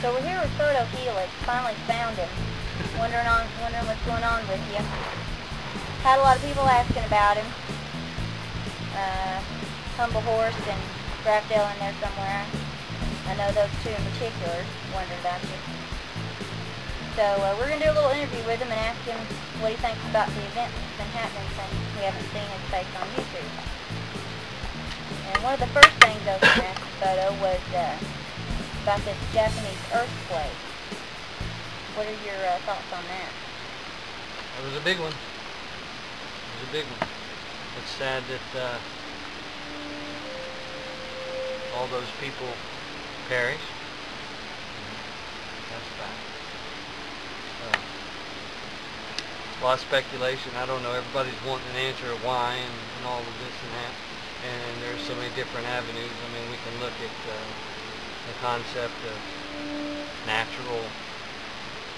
So we're here with Photohelix. Finally found him. Wondering what's going on with you. Had a lot of people asking about him. Humble Horse and Grafdale in there somewhere. I know those two in particular wondering about you. So we're going to do a little interview with him and ask him what he thinks about the event that's been happening since we haven't seen his face on YouTube. And one of the first things I was going to ask Photo was about this Japanese earthquake. What are your thoughts on that? It was a big one. It was a big one. It's sad that all those people perished. That's bad. A lot of speculation. I don't know. Everybody's wanting an answer of why and all of this and that. And there's so many different avenues. I mean, we can look at the concept of natural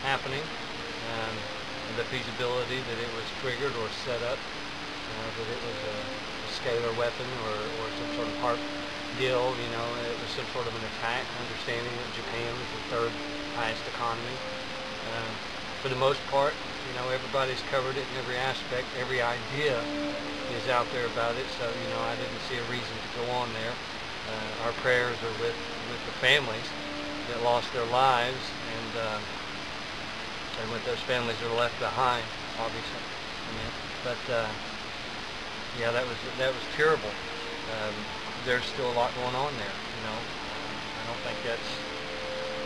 happening, the feasibility that it was triggered or set up, that it was a scalar weapon or some sort of HARP deal, you know, it was some sort of an attack, understanding that Japan was the third highest economy. For the most part, you know, everybody's covered it in every aspect, every idea is out there about it, so, you know, I didn't see a reason to go on there. Our prayers are with the families that lost their lives and with those families that are left behind, obviously. But yeah, that was terrible. There's still a lot going on there, you know.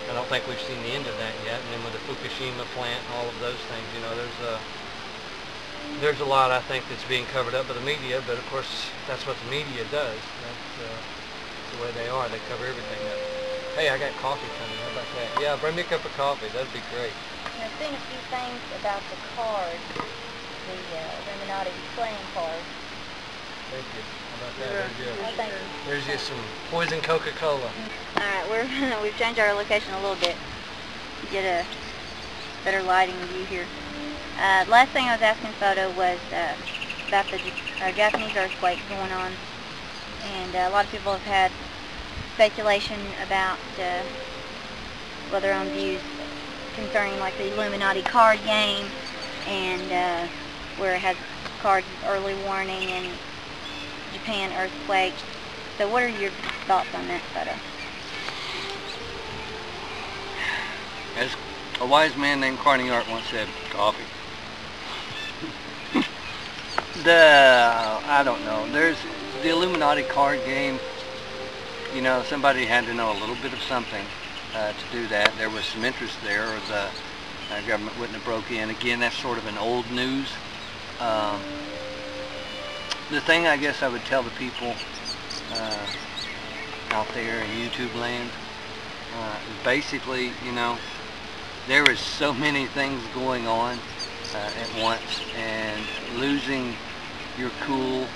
I don't think we've seen the end of that yet. And then with the Fukushima plant and all of those things, you know, there's a lot, I think, that's being covered up by the media. But of course, that's what the media does. That's the way they are. They cover everything up. Hey, I got coffee coming. How about that? Yeah, bring me a cup of coffee. That'd be great. I've seen a few things about the cards, the Illuminati playing cards. Thank you. How about that? There's you some poison Coca-Cola. Alright, we've changed our location a little bit to get a better lighting view here. Last thing I was asking Photo was about the Japanese earthquake going on. And a lot of people have had speculation about their own views concerning like the Illuminati card game and where it has cards early warning and Japan earthquake. So what are your thoughts on that, Photo? As a wise man named Carney Art once said, coffee. I don't know. There's the Illuminati card game. You know, somebody had to know a little bit of something to do that. There was some interest there, or the government wouldn't have broke in. Again, that's sort of an old news. The thing I guess I would tell the people out there in YouTube land is basically, you know, there is so many things going on at once, and losing your cool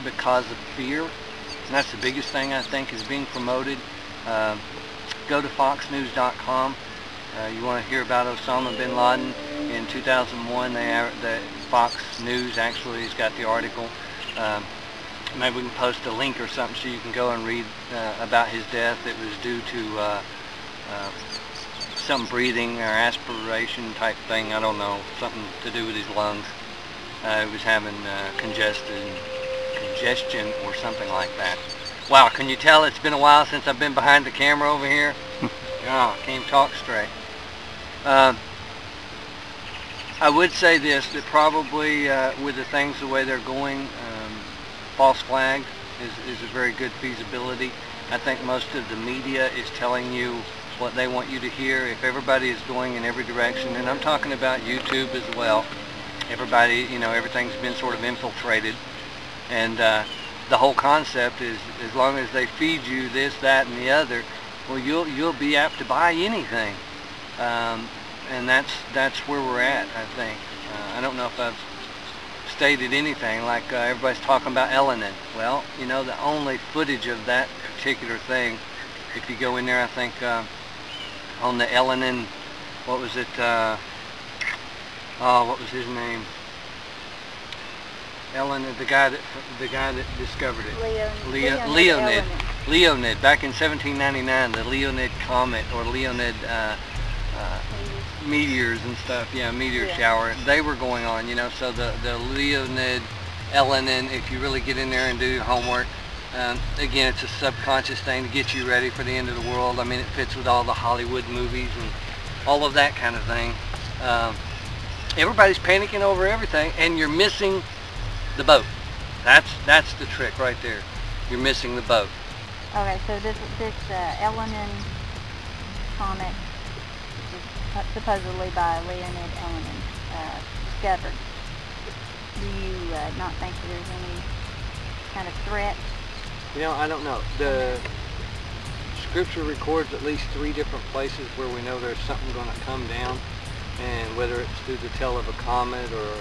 because of fear. And that's the biggest thing I think is being promoted. Go to foxnews.com. You want to hear about Osama bin Laden. In 2001, the Fox News actually has got the article. Maybe we can post a link or something so you can go and read about his death. It was due to some breathing or aspiration type thing. I don't know, something to do with his lungs. He was having congestion or something like that. Wow, can you tell it's been a while since I've been behind the camera over here? Oh, can't even talk straight. I would say this, that probably with the things the way they're going, false flag is a very good feasibility. I think most of the media is telling you what they want you to hear. If everybody is going in every direction, and I'm talking about YouTube as well, everybody, you know, everything's been sort of infiltrated, and the whole concept is as long as they feed you this, that, and the other, well, you'll be apt to buy anything. And that's where we're at, I think. I don't know if I've stated anything, like everybody's talking about Elenin. Well, you know, the only footage of that particular thing, if you go in there, I think on the Elenin, what was it, what was his name? Elenin, the guy that discovered it. Leonid. Leonid, back in 1799, the Leonid comet or Leonid meteors and stuff, yeah, meteor shower, they were going on, you know, so the Leonid Elenin, if you really get in there and do your homework, again, it's a subconscious thing to get you ready for the end of the world. I mean, it fits with all the Hollywood movies and all of that kind of thing. Everybody's panicking over everything, and you're missing the boat. That's the trick right there. You're missing the boat. Okay, so this Elenin comet, which is supposedly by Leonid Elenin, discovered. Do you not think that there's any kind of threat? You know, I don't know. The scripture records at least 3 different places where we know there's something going to come down, and whether it's through the tail of a comet or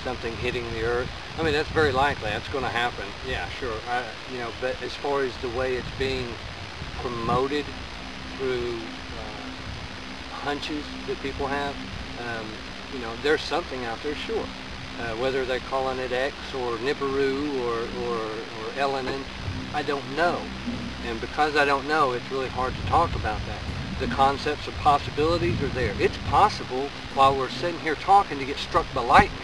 something hitting the earth. I mean, that's very likely. That's going to happen. Yeah, sure. You know, but as far as the way it's being promoted through hunches that people have, you know, there's something out there, sure. Whether they're calling it X or Nibiru or Elenin, I don't know. And because I don't know, it's really hard to talk about that. The concepts of possibilities are there. It's possible while we're sitting here talking to get struck by lightning.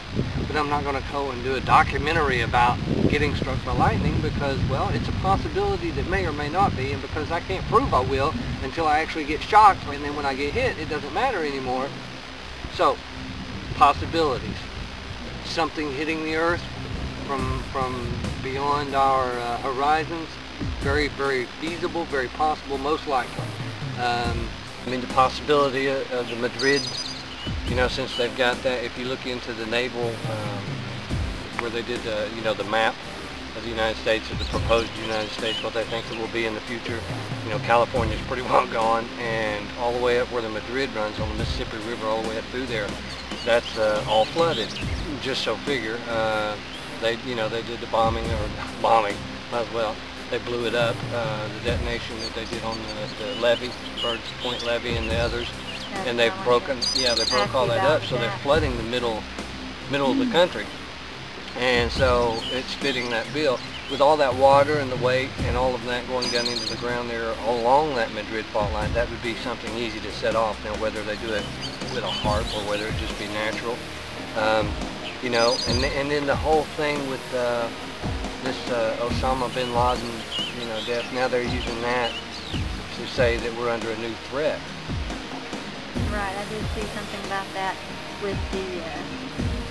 But I'm not going to go and do a documentary about getting struck by lightning because, well, it's a possibility that may or may not be, and because I can't prove I will until I actually get shocked, and then when I get hit, it doesn't matter anymore. So, possibilities. Something hitting the earth from beyond our horizons, very, very feasible, very possible, most likely. I mean, the possibility of the Madrid, you know, since they've got that, if you look into the naval, where they did the, you know, the map of the United States, or the proposed United States, what they think it will be in the future, you know, California's pretty well gone, and all the way up where the Madrid runs on the Mississippi River, all the way up through there, that's all flooded. Just so figure, they, you know, they did the bombing, might as well. They blew it up, the detonation that they did on the levee, Bird's Point levee and the others, and they've broken, yeah, they broke all that up, so they're flooding the middle of the country. And so it's fitting that bill. With all that water and the weight and all of that going down into the ground there along that Madrid fault line, that would be something easy to set off. Now, whether they do it with a harp or whether it just be natural, you know, and then the whole thing with this Osama bin Laden, you know, death. Now they're using that to say that we're under a new threat. Right, I did see something about that with the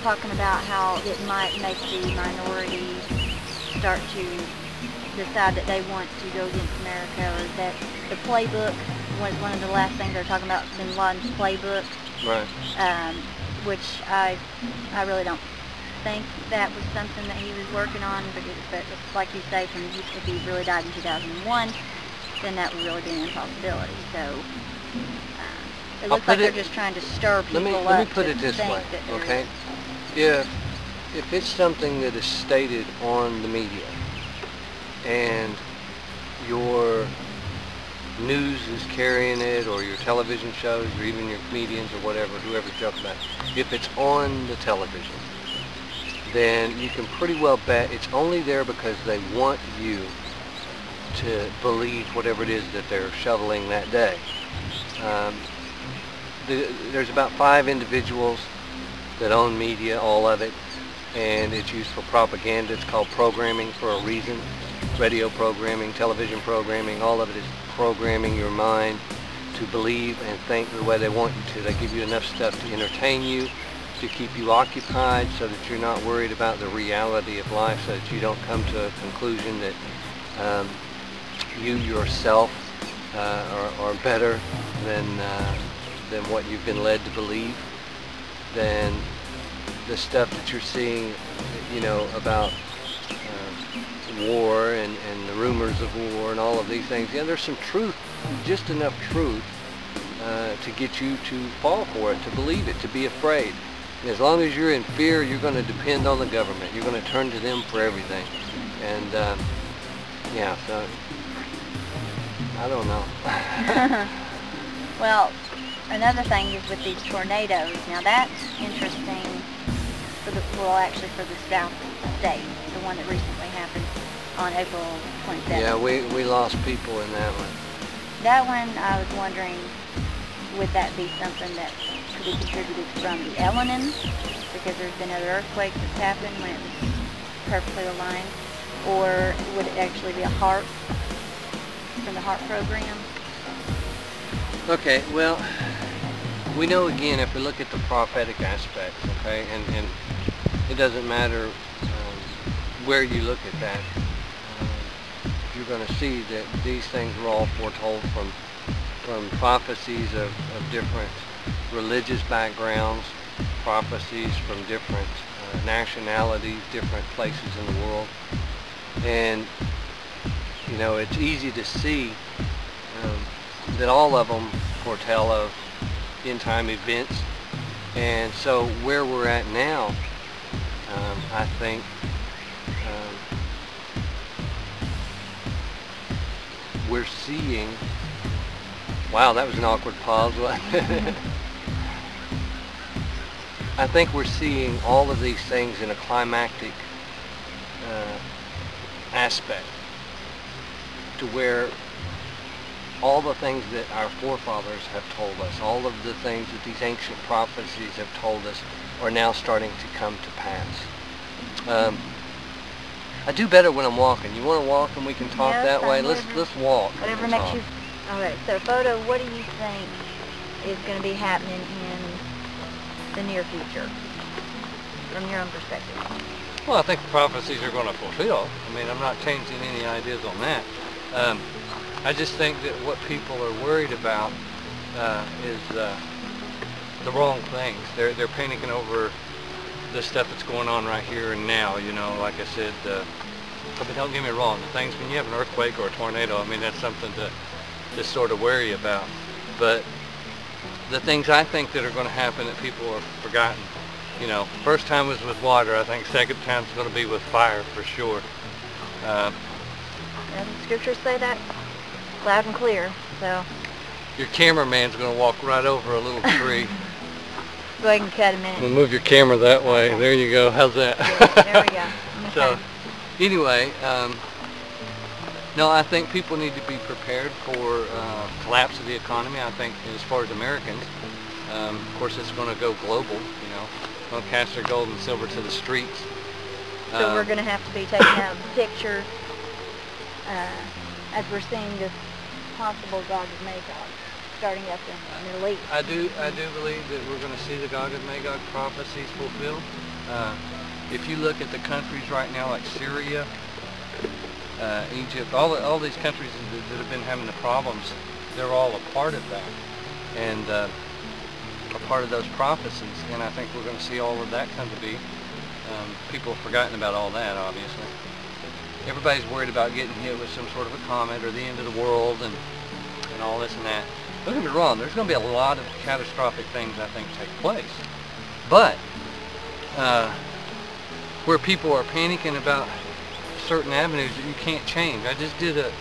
talking about how it might make the minority start to decide that they want to go against America, or that the playbook was one of the last things they were talking about, bin Laden's playbook. Right. Which I really don't think that was something that he was working on, but like you say, if he really died in 2001, then that would really be an impossibility. So it looks like they're just trying to stir people up. Let me put it this way, okay? If it's something that is stated on the media, and your news is carrying it, or your television shows, or even your comedians, or whatever, whoever's talking about it, if it's on the television, then you can pretty well bet it's only there because they want you to believe whatever it is that they're shoveling that day. There's about 5 individuals that own media, all of it, and it's used for propaganda. It's called programming for a reason. Radio programming, television programming, all of it is programming your mind to believe and think the way they want you to. They give you enough stuff to entertain you, to keep you occupied, so that you're not worried about the reality of life, so that you don't come to a conclusion that you yourself are better than what you've been led to believe. Then the stuff that you're seeing, you know, about war and the rumors of war and all of these things, yeah, there's some truth, just enough truth to get you to fall for it, to believe it, to be afraid. And as long as you're in fear, you're going to depend on the government. You're going to turn to them for everything. And yeah, so I don't know. Well, another thing is with these tornadoes. Now that's interesting for the, well, actually for the South state, the one that recently happened. on April 27th. Yeah, we lost people in that one. That one, I was wondering, would that be something that could be contributed from the Elenin? Because there's been other earthquakes that's happened when it was perfectly aligned. Or would it actually be a HARP from the HARP program? Okay, well, we know again if we look at the prophetic aspects, okay, and it doesn't matter where you look at that. You're going to see that these things were all foretold from prophecies of different religious backgrounds, prophecies from different nationalities, different places in the world. And, you know, it's easy to see that all of them foretell of end-time events. And so where we're at now, I think we're seeing, wow, that was an awkward pause. I think we're seeing all of these things in a climactic aspect, to where all the things that our forefathers have told us, all of the things that these ancient prophecies have told us are now starting to come to pass. I do better when I'm walking. You want to walk and we can talk that way? Let's walk. Whatever makes you. Okay, so Photo, what do you think is going to be happening in the near future, from your own perspective? Well, I think the prophecies are going to fulfill. I mean, I'm not changing any ideas on that. I just think that what people are worried about is the wrong things. They're panicking over the stuff that's going on right here and now. You know, like I said, but don't get me wrong. The things, when you have an earthquake or a tornado, I mean, that's something to sort of worry about. But the things I think that are going to happen that people have forgotten. You know, first time was with water. I think second time's going to be with fire for sure. And the scriptures say that loud and clear. So your cameraman's going to walk right over a little tree. Go ahead and cut a minute. We'll move your camera that way. Okay. There you go. How's that? Yeah, there we go. So, anyway, no, I think people need to be prepared for collapse of the economy. I think as far as Americans, of course, it's going to go global. You know, going to cast their gold and silver to the streets. So we're going to have to be taking out the picture as we're seeing this possible Gog of Magog starting up in the Middle East. I do believe that we're going to see the Gog of Magog prophecies fulfilled. If you look at the countries right now, like Syria, Egypt, all these countries that have been having the problems, they're all a part of that, and a part of those prophecies. And I think we're going to see all of that come to be. People have forgotten about all that, obviously. Everybody's worried about getting hit with some sort of a comet or the end of the world and all this and that. Don't get me wrong, there's going to be a lot of catastrophic things I think take place. But where people are panicking about certain avenues that you can't change. I just did a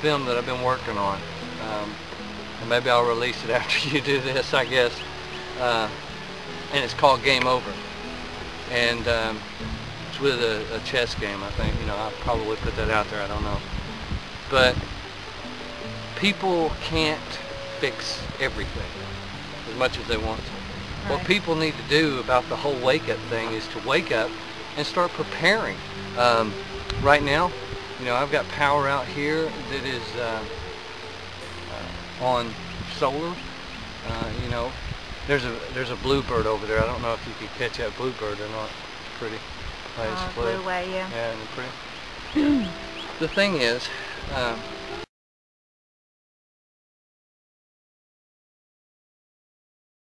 film that I've been working on. And maybe I'll release it after you do this, I guess. And it's called Game Over. And it's with a chess game, I think. You know, I'll probably put that out there, I don't know. But people can't fix everything as much as they want to. Right. What people need to do about the whole wake-up thing is to wake up and start preparing. Right now, you know, I've got power out here that is on solar. You know, there's a bluebird over there. I don't know if you can catch that bluebird or not. It's pretty. Flew away, yeah. Yeah, and pretty. The thing is,